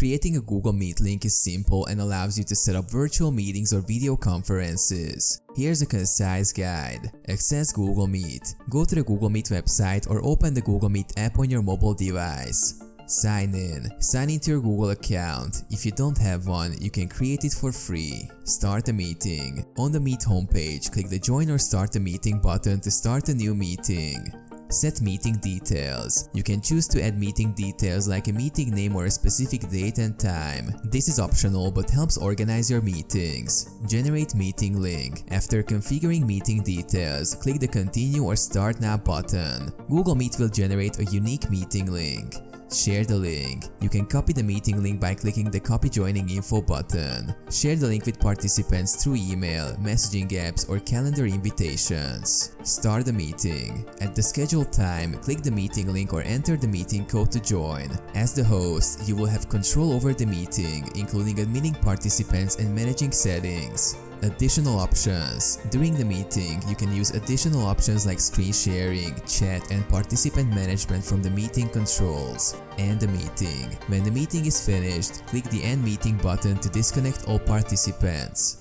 Creating a Google Meet link is simple and allows you to set up virtual meetings or video conferences. Here's a concise guide. Access Google Meet. Go to the Google Meet website or open the Google Meet app on your mobile device. Sign in. Sign into your Google account. If you don't have one, you can create it for free. Start a meeting. On the Meet homepage, click the Join or Start a Meeting button to start a new meeting. Set meeting details. You can choose to add meeting details like a meeting name or a specific date and time. This is optional but helps organize your meetings. Generate meeting link. After configuring meeting details, click the Continue or Start Now button. Google Meet will generate a unique meeting link. Share the link. You can copy the meeting link by clicking the Copy Joining Info button. Share the link with participants through email, messaging apps, or calendar invitations. Start the meeting. At the scheduled time, click the meeting link or enter the meeting code to join. As the host, you will have control over the meeting, including admitting participants and managing settings. Additional options. During the meeting, you can use additional options like screen sharing, chat, and participant management from the meeting controls. End the meeting. When the meeting is finished, click the End Meeting button to disconnect all participants.